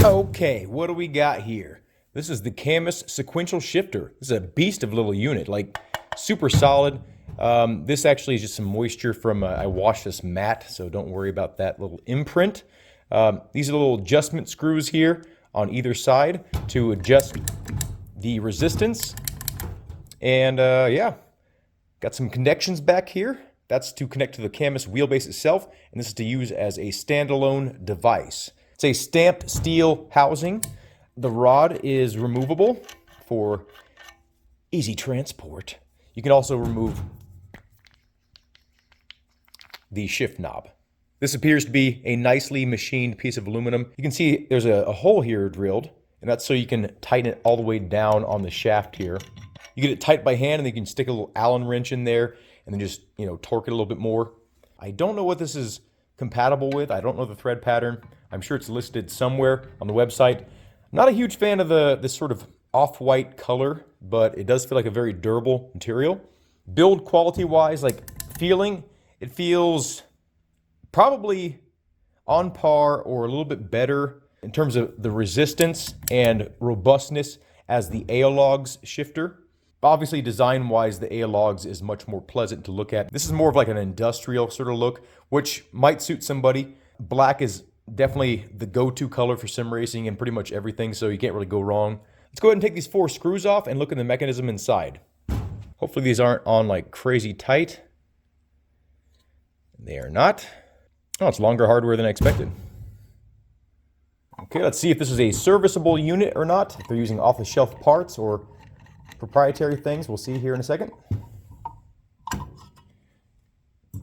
Okay, what do we got here? This is the Cammus Sequential Shifter. This is a beast of a little unit, like super solid. This actually is just some moisture from, I washed this mat, so don't worry about that little imprint. These are the little adjustment screws here on either side to adjust the resistance. And yeah, got some connections back here. That's to connect to the Cammus wheelbase itself, and this is to use as a standalone device. It's a stamped steel housing. The rod is removable for easy transport. You can also remove the shift knob. This appears to be a nicely machined piece of aluminum. You can see there's a hole here drilled, and that's so you can tighten it all the way down on the shaft here. You get it tight by hand, and then you can stick a little Allen wrench in there, and then just, torque it a little bit more. I don't know what this is compatible with. I don't know the thread pattern. I'm sure it's listed somewhere on the website. I'm not a huge fan of this sort of off-white color, but it does feel like a very durable material. Build quality-wise, like feeling, it feels probably on par or a little bit better in terms of the resistance and robustness as the Aologs shifter. Obviously, design-wise, the Aologs is much more pleasant to look at. This is more of like an industrial sort of look, which might suit somebody. Black is definitely the go-to color for sim racing and pretty much everything, so you can't really go wrong. Let's go ahead and take these 4 screws off and look at the mechanism inside. Hopefully these aren't on like crazy tight. They are not. Oh, it's longer hardware than I expected. Okay, let's see if this is a serviceable unit or not. If they're using off-the-shelf parts or proprietary things, we'll see here in a second.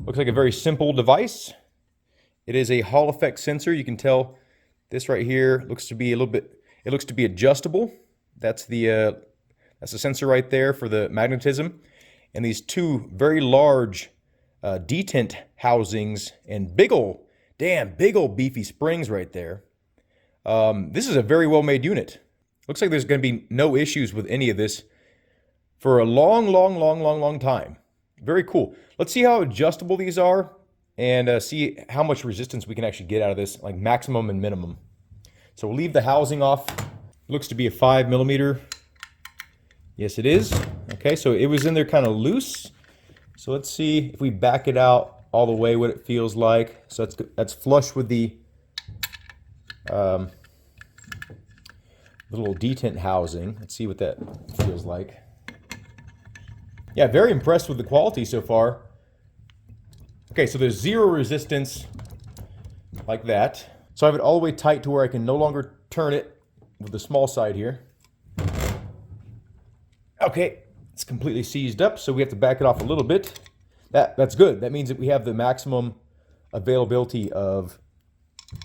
Looks like a very simple device. It is a Hall effect sensor. You can tell this right here looks to be a little bit, it looks to be adjustable. That's the sensor right there for the magnetism. And these 2 very large detent housings and big ol' beefy springs right there. This is a very well made unit. Looks like there's going to be no issues with any of this for a long time. Very cool. Let's see how adjustable these are and see how much resistance we can actually get out of this, like maximum and minimum. So we'll leave the housing off. Looks to be a 5mm. Yes, it is. Okay, so it was in there kind of loose. So let's see if we back it out all the way, what it feels like. So that's flush with the little detent housing. Let's see what that feels like. Yeah, very impressed with the quality so far. Okay, so there's 0 resistance like that. So I have it all the way tight to where I can no longer turn it with the small side here. Okay, it's completely seized up, so we have to back it off a little bit. That's good. That means that we have the maximum availability of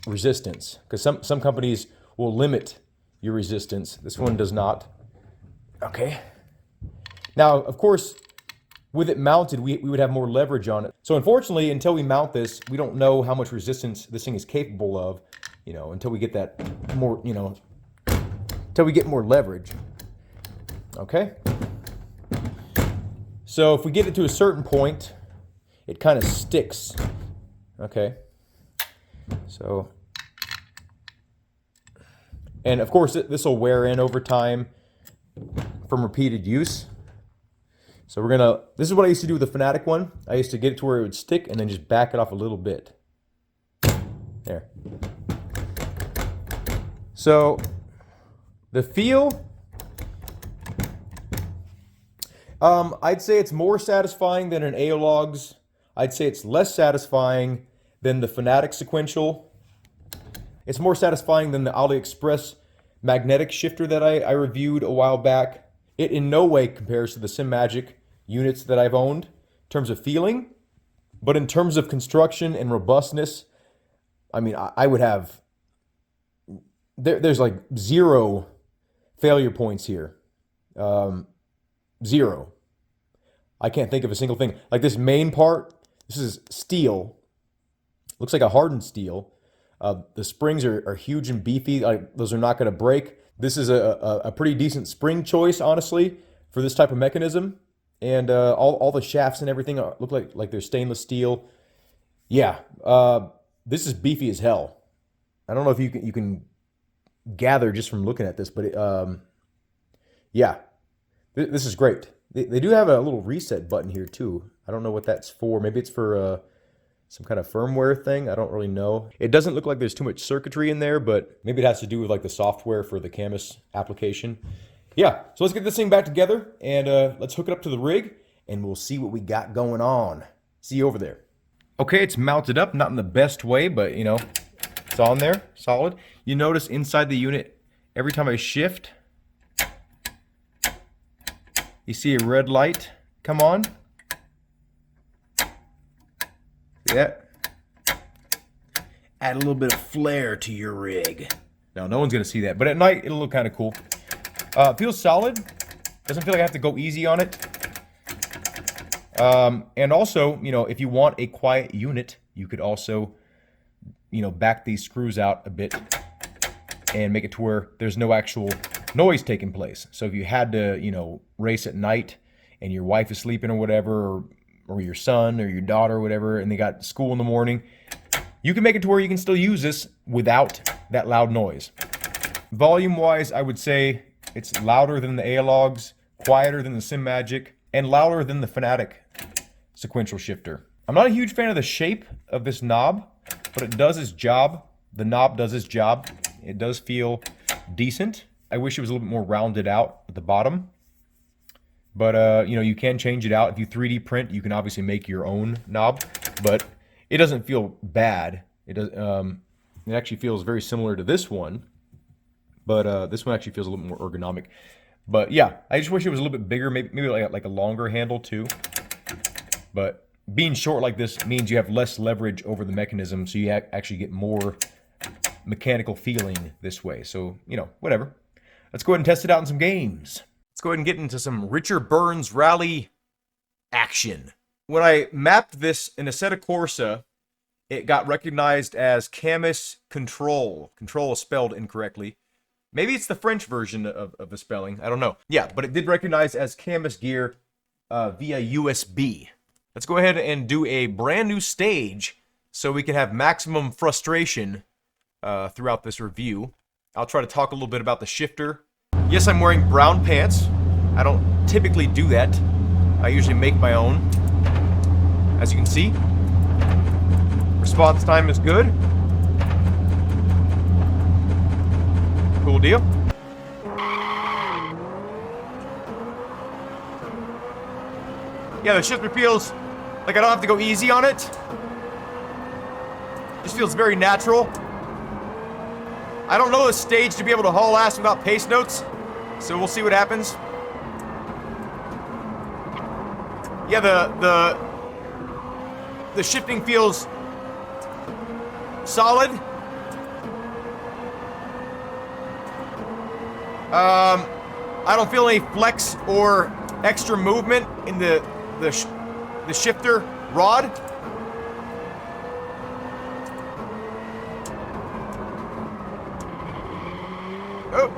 resistance, because some companies will limit your resistance. This one does not. Okay. Now, of course, with it mounted, we would have more leverage on it. So unfortunately, until we mount this, we don't know how much resistance this thing is capable of, until we get that more, until we get more leverage. Okay? So if we get it to a certain point, it kind of sticks. Okay? So, and of course, this will wear in over time from repeated use. So this is what I used to do with the Fanatic one. I used to get it to where it would stick and then just back it off a little bit. There. So the feel, I'd say it's more satisfying than an Aologs. I'd say it's less satisfying than the Fanatic Sequential. It's more satisfying than the AliExpress magnetic shifter that I reviewed a while back. It in no way compares to the SimMagic units that I've owned in terms of feeling, but in terms of construction and robustness, I mean, I would have, there's like 0 failure points here. 0. I can't think of a single thing. Like this main part, this is steel. Looks like a hardened steel. The springs are huge and beefy. Those are not going to break. This is a pretty decent spring choice, honestly, for this type of mechanism. And all the shafts and everything look like they're stainless steel. Yeah, this is beefy as hell. I don't know if you can gather just from looking at this, but yeah, this is great. They do have a little reset button here too. I don't know what that's for. Maybe it's for some kind of firmware thing. I don't really know. It doesn't look like there's too much circuitry in there, but maybe it has to do with like the software for the Cammus application. Yeah, so let's get this thing back together and let's hook it up to the rig and we'll see what we got going on. See you over there. Okay, it's mounted up, not in the best way, but you know, it's on there, solid. You notice inside the unit, every time I shift, you see a red light come on. See that? Add a little bit of flair to your rig. Now, no one's gonna see that, but at night it'll look kind of cool. Feels solid. Doesn't feel like I have to go easy on it. And also, you know, if you want a quiet unit, you could also, you know, back these screws out a bit and make it to where there's no actual noise taking place. So if you had to, you know, race at night and your wife is sleeping or whatever, or your son or your daughter or whatever, and they got school in the morning, you can make it to where you can still use this without that loud noise. Volume-wise, I would say it's louder than the Analogs, quieter than the SimMagic, and louder than the Fanatic sequential shifter. I'm not a huge fan of the shape of this knob, but it does its job. The knob does its job. It does feel decent. I wish it was a little bit more rounded out at the bottom. But, you know, you can change it out. If you 3D print, you can obviously make your own knob, but it doesn't feel bad. It actually feels very similar to this one, but this one actually feels a little more ergonomic. But yeah, I just wish it was a little bit bigger, maybe like a longer handle too. But being short like this means you have less leverage over the mechanism, so you actually get more mechanical feeling this way. So, you know, whatever. Let's go ahead and test it out in some games. Let's go ahead and get into some Richard Burns Rally action. When I mapped this in Assetto Corsa, it got recognized as Cammus Control. Control is spelled incorrectly. Maybe it's the French version of the spelling. I don't know. Yeah, but it did recognize as Cammus gear via USB. Let's go ahead and do a brand new stage so we can have maximum frustration throughout this review. I'll try to talk a little bit about the shifter. Yes, I'm wearing brown pants. I don't typically do that. I usually make my own. As you can see, response time is good. Cool deal. Yeah, the shifter feels like I don't have to go easy on it. Just feels very natural. I don't know this stage to be able to haul ass without pace notes, so we'll see what happens. Yeah, the shifting feels solid. I don't feel any flex or extra movement in the shifter rod. Oh.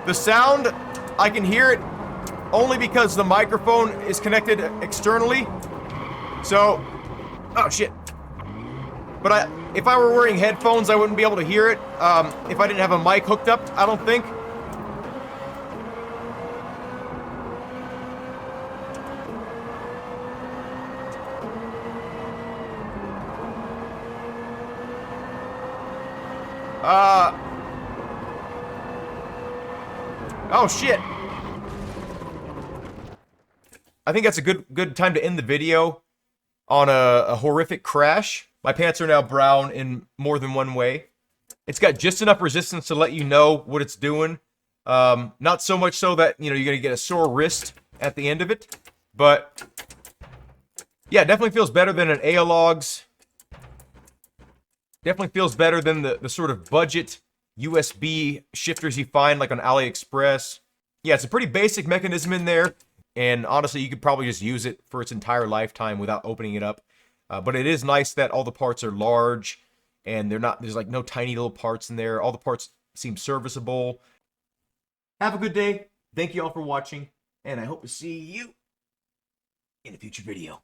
The sound, I can hear it only because the microphone is connected externally. So, oh shit. But if I were wearing headphones, I wouldn't be able to hear it. If I didn't have a mic hooked up, I don't think. Oh shit. I think that's a good time to end the video on a horrific crash. My pants are now brown in more than one way. It's got just enough resistance to let you know what it's doing. Not so much so that, you know, you're gonna get a sore wrist at the end of it. But yeah, it definitely feels better than an Analogs. Definitely feels better than the sort of budget USB shifters you find like on AliExpress. Yeah, it's a pretty basic mechanism in there. And honestly, you could probably just use it for its entire lifetime without opening it up. But it is nice that all the parts are large and there's like no tiny little parts in there. All the parts seem serviceable. Have a good day. Thank you all for watching. And I hope to see you in a future video.